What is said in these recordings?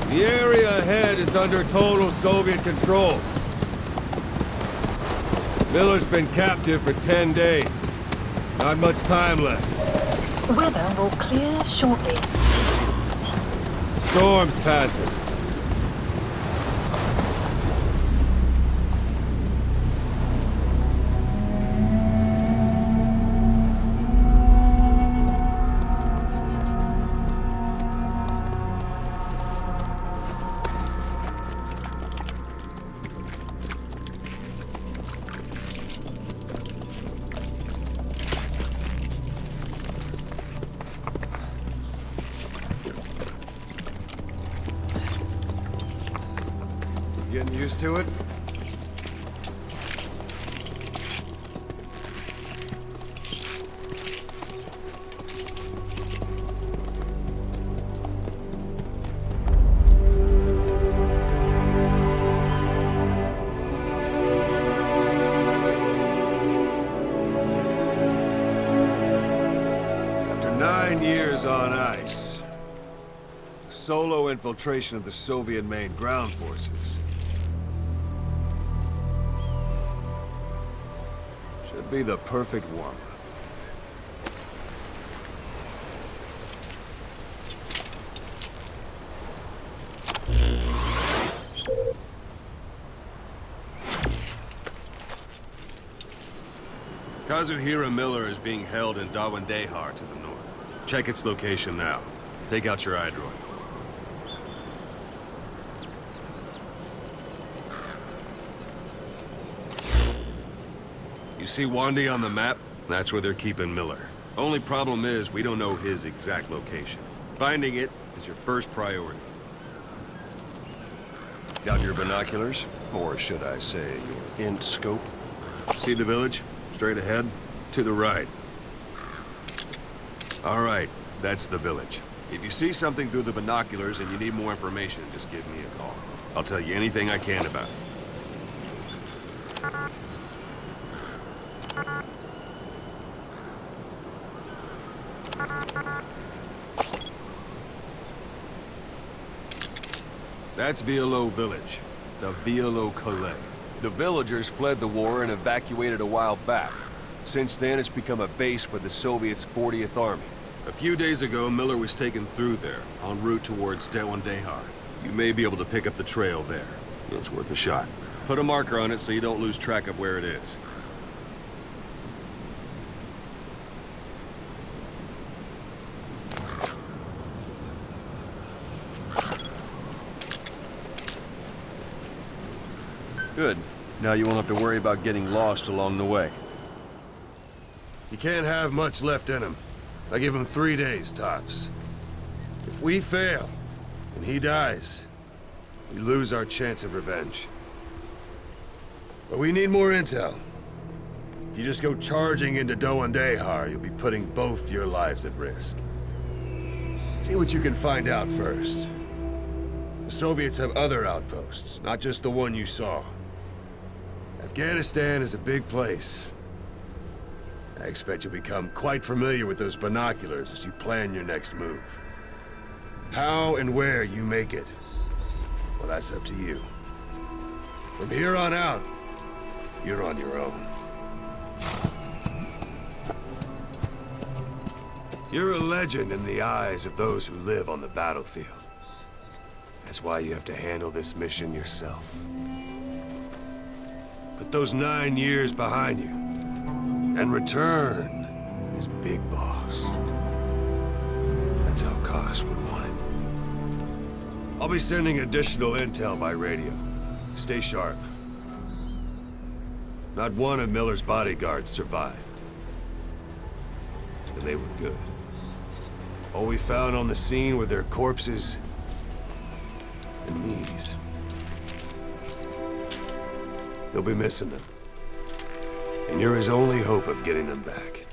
The area ahead is under total Soviet control. Miller's been captive for 10 days. Not much time left. The weather will clear shortly. Storm's passing. Getting used to it? After 9 years on ice, solo infiltration of the Soviet main ground forces. Should be the perfect warm-up. Kazuhira Miller is being held in Dawandehar to the north. Check its location now. Take out your iDroid. You see Wandy on the map? That's where they're keeping Miller. Only problem is, we don't know his exact location. Finding it is your first priority. Got your binoculars? Or should I say, your int scope? See the village? Straight ahead? To the right. All right, that's the village. If you see something through the binoculars and you need more information, just give me a call. I'll tell you anything I can about it. That's Violo Village, the Violo Calais. The villagers fled the war and evacuated a while back. Since then, it's become a base for the Soviets' 40th Army. A few days ago, Miller was taken through there, en route towards Dawandehar. You may be able to pick up the trail there. It's worth a shot. Put a marker on it so you don't lose track of where it is. Good. Now you won't have to worry about getting lost along the way. You can't have much left in him. I give him 3 days, tops. If we fail, and he dies, we lose our chance of revenge. But we need more intel. If you just go charging into Dawandehar, you'll be putting both your lives at risk. See what you can find out first. The Soviets have other outposts, not just the one you saw. Afghanistan is a big place. I expect you'll become quite familiar with those binoculars as you plan your next move. How and where you make it, well, that's up to you. From here on out, you're on your own. You're a legend in the eyes of those who live on the battlefield. That's why you have to handle this mission yourself. Put those 9 years behind you, and return as Big Boss. That's how Koss would want it. I'll be sending additional intel by radio. Stay sharp. Not one of Miller's bodyguards survived. And they were good. All we found on the scene were their corpses and these. You'll be missing them. And you're his only hope of getting them back.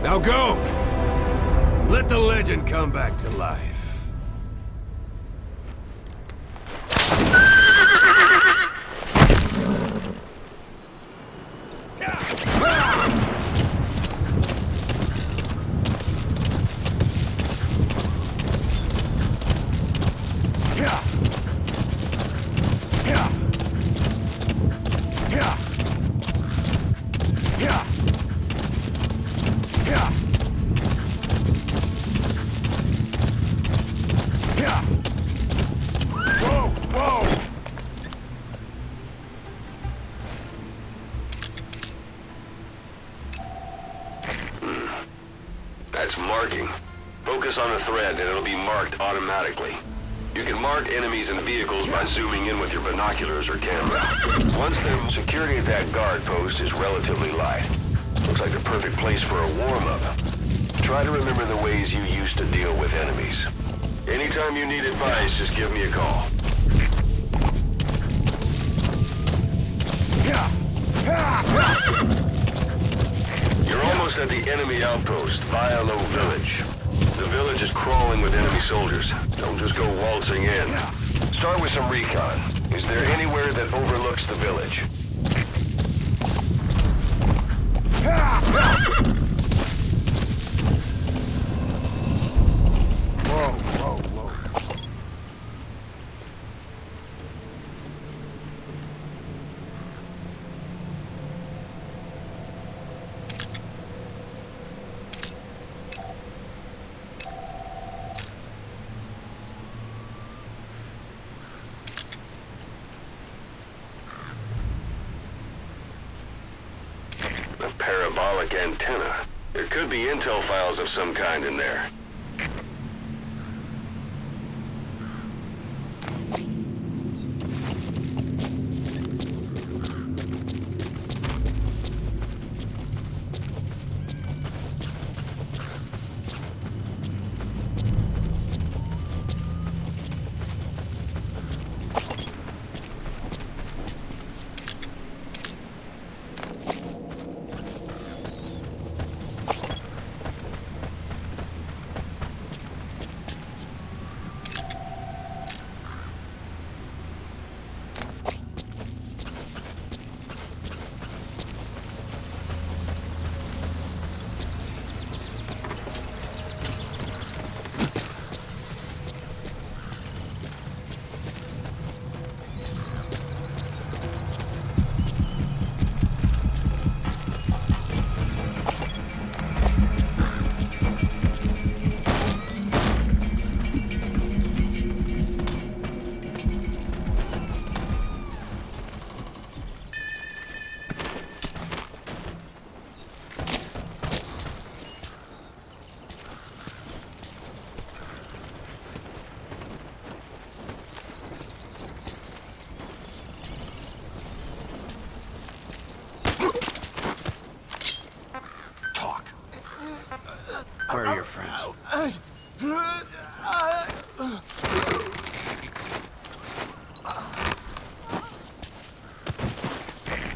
Now go! Let the legend come back to life. this on a thread and it'll be marked automatically. You can mark enemies and vehicles by zooming in with your binoculars or camera. Once the security at that guard post is relatively light. Looks like the perfect place for a warm-up. Try to remember the ways you used to deal with enemies. Anytime you need advice, just give me a call. You're almost at the enemy outpost, Vialo Village. The village is crawling with enemy soldiers. Don't just go waltzing in. Start with some recon. Is there anywhere that overlooks the village? Whoa, whoa, whoa. A parabolic antenna. There could be intel files of some kind in there. Where are your friends?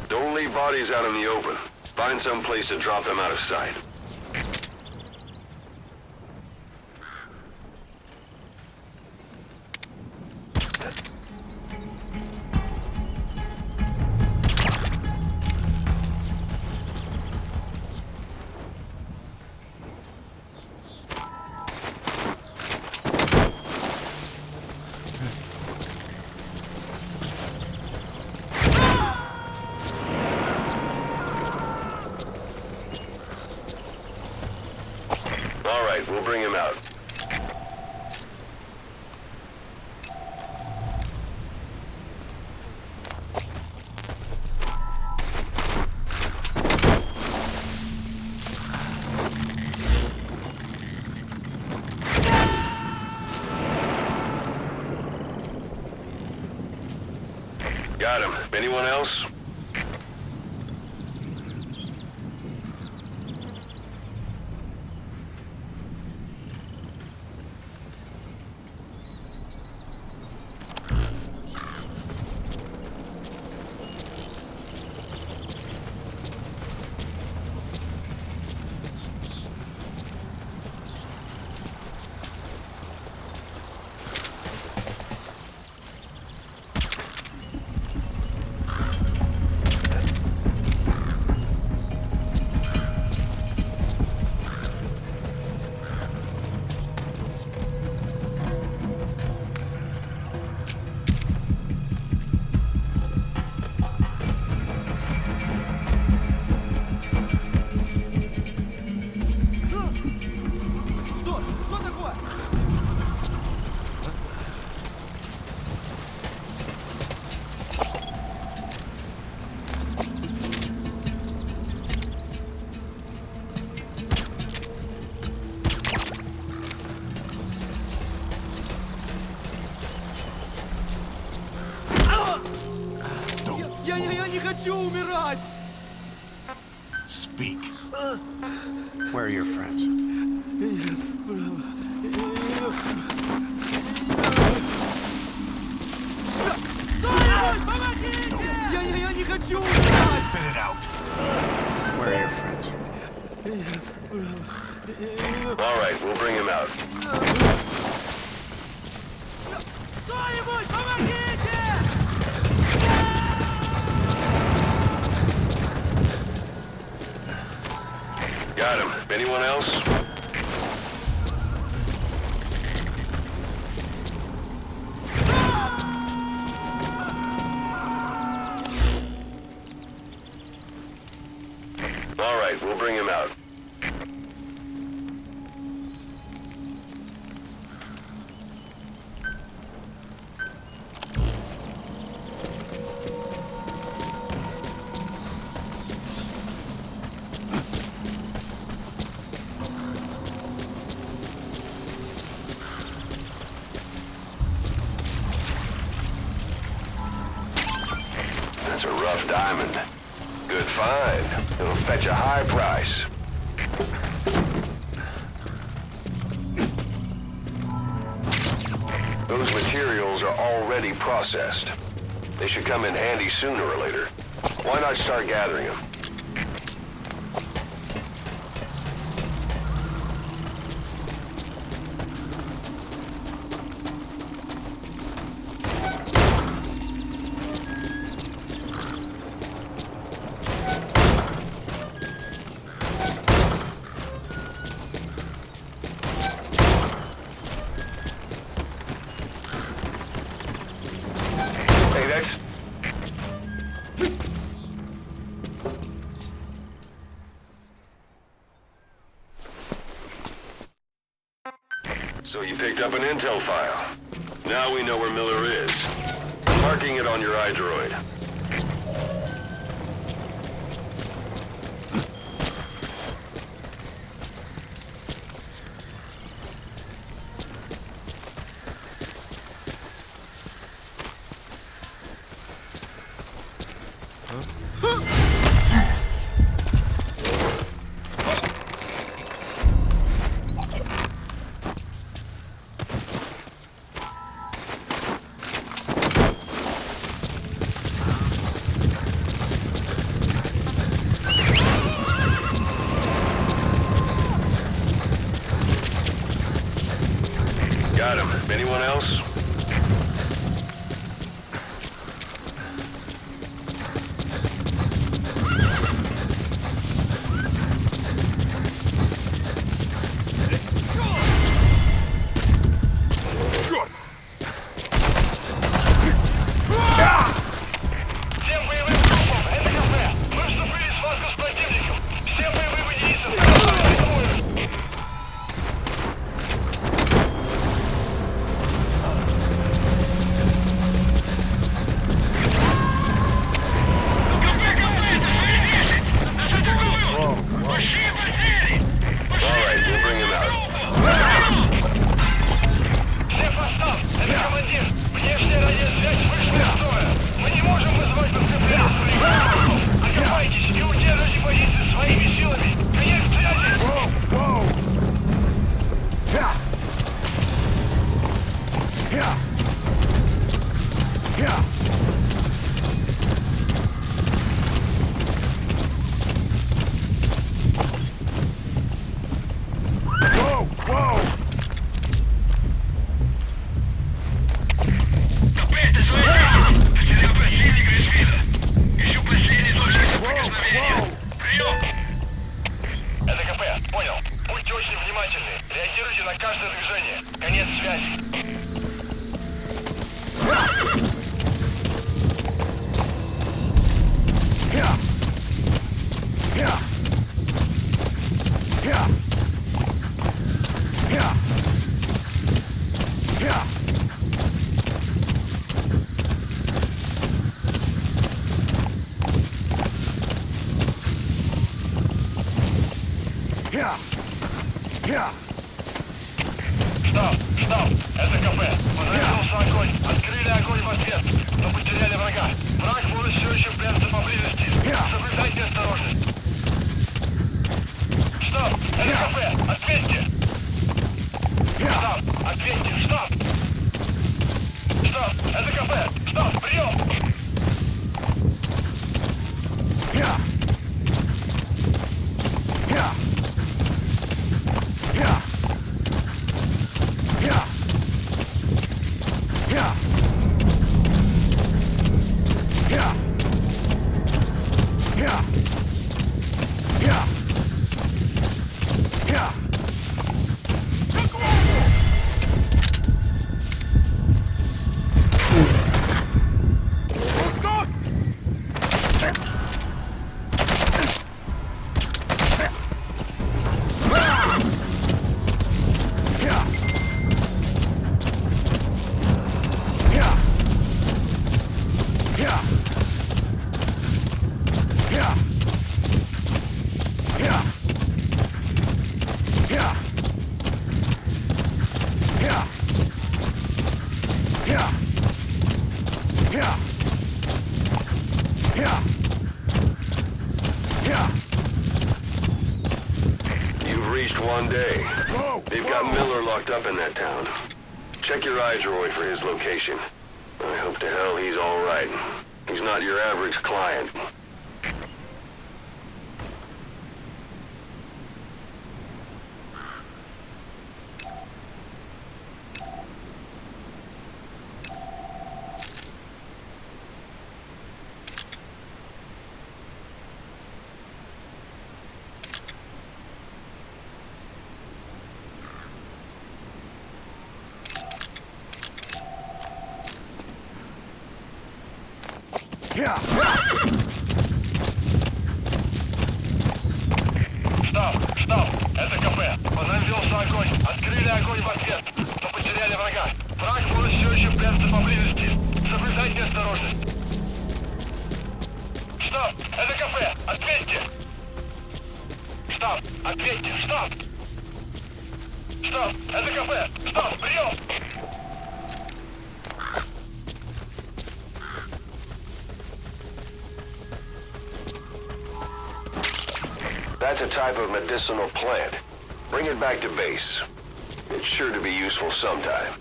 Don't leave bodies out in the open. Find some place to drop them out of sight. All right, we'll bring him out. Got him. Anyone else? Я не хочу умирать! Speak. Where are your friends? Я не хочу умирать! Spit it out. Where are your friends? All right, we'll bring him out. Кто-нибудь, помогите! Got him. Anyone else? All right, we'll bring him out. That's a rough diamond. Good find. It'll fetch a high price. Those materials are already processed. They should come in handy sooner or later. Why not start gathering them? Hey, that's... So you picked up an intel file. Now we know where Miller is. I'm marking it on your iDroid. Got him. Anyone else? Всем боевым группам! Это КП! Мы вступили в схватку с противником! Все боевые единицы! Готовы! Стоп! Это кафе! Стоп! Прием! You've reached one day. They've got Miller locked up in that town. Check your eye droid for his location. I hope to hell he's all right. He's not your average client. Стоп! Стоп! Это кафе. По нам велся огонь. Открыли огонь в ответ. Но потеряли врага. Враг может все еще прятаться поблизости. Соблюдайте осторожность. Стоп! Это кафе! Ответьте! Стоп! Ответьте! Стоп! Стоп! Это кафе! Стоп! Прием! That's a type of medicinal plant. Bring it back to base. It's sure to be useful sometime.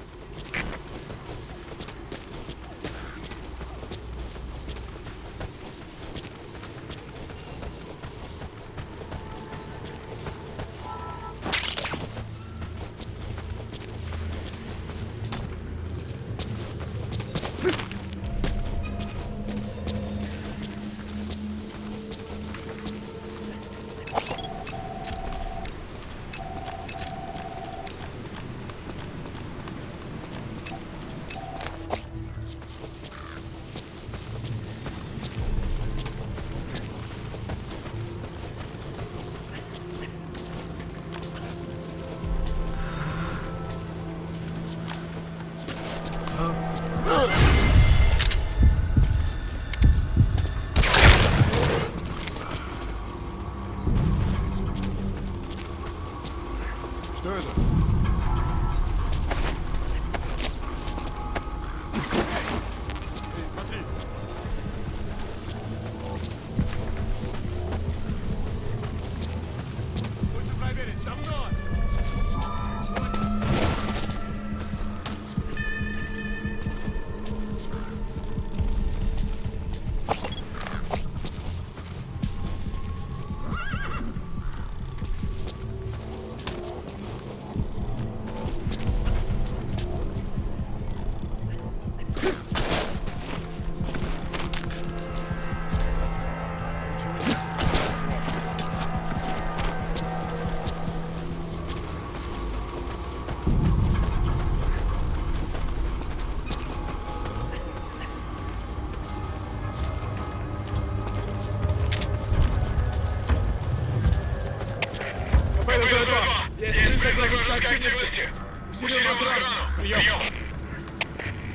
Активности! Усилим охрану! Прием!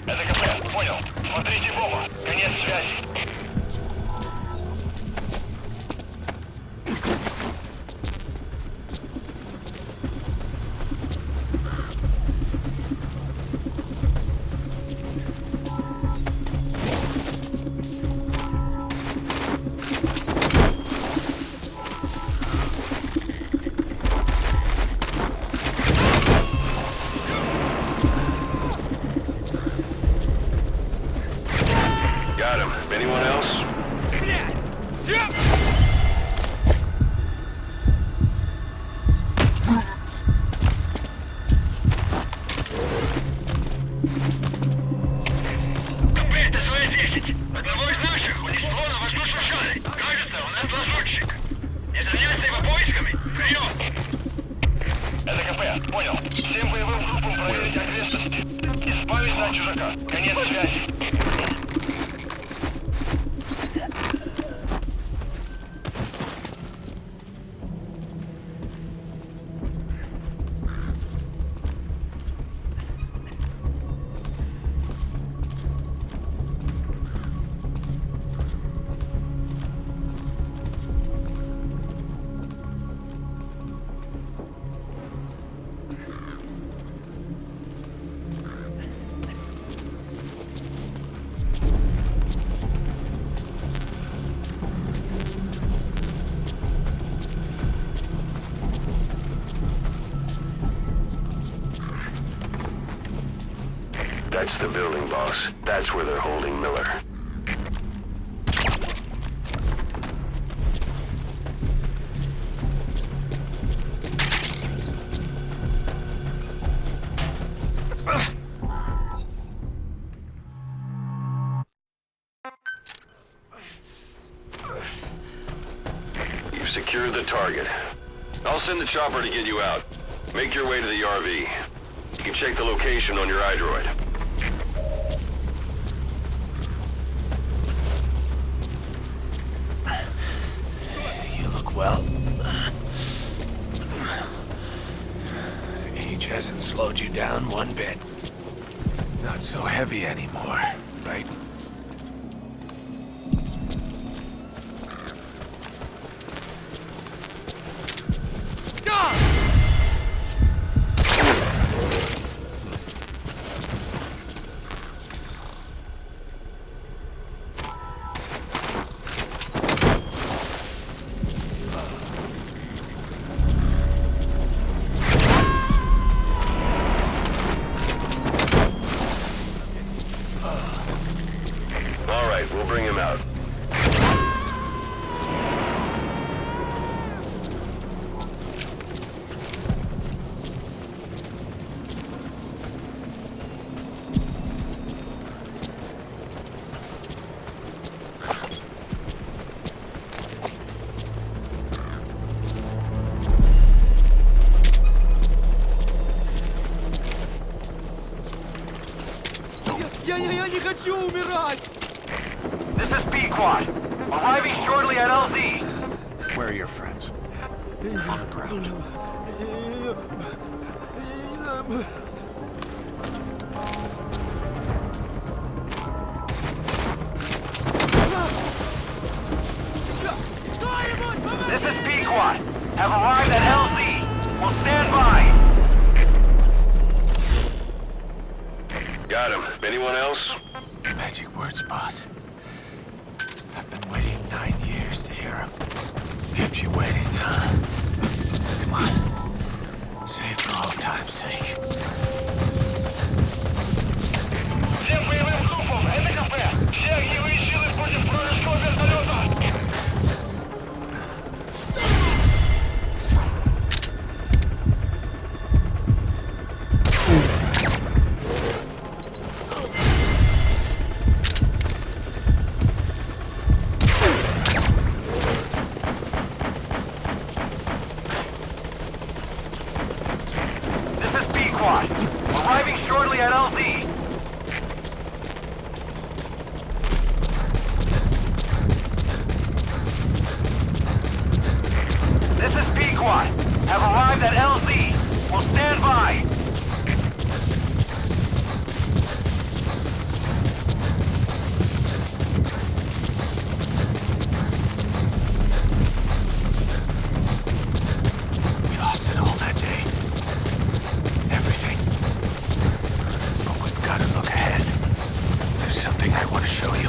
Это КП, понял. Смотрите в оба. Конец связи. Got him. Anyone else? Блядь! Jump! Это свои 10. Одного из наших унесло на воздушном шаре. Кажется, у нас лазутчик. Не заняться его поисками? Прием! Это КП, понял. Всем боевым группам проверить ответственность. Избавить от чужака. Конец связи. That's the building, boss. That's where they're holding Miller. You've secured the target. I'll send the chopper to get you out. Make your way to the RV. You can check the location on your iDroid. You look well. Age hasn't slowed you down one bit. Not so heavy anymore, right? All right, we'll bring him out. Я не хочу умирать! This is P5. Arriving shortly at LZ. Where are your friends? On the ground. This is P5. Have arrived at LZ. Will stand by. Got him. Anyone else? Magic words, boss. I've been waiting 9 years to hear them. Kept you waiting, huh? Come on. Say it for old time's sake. Всем боевым группам, это КП. Все огневые силы против вражеского вертолета. This is P5. Arriving shortly at LZ. This is P5. Have arrived at LZ. Will stand by. We lost it all that day. Everything. But we've got to look ahead. There's something I want to show you.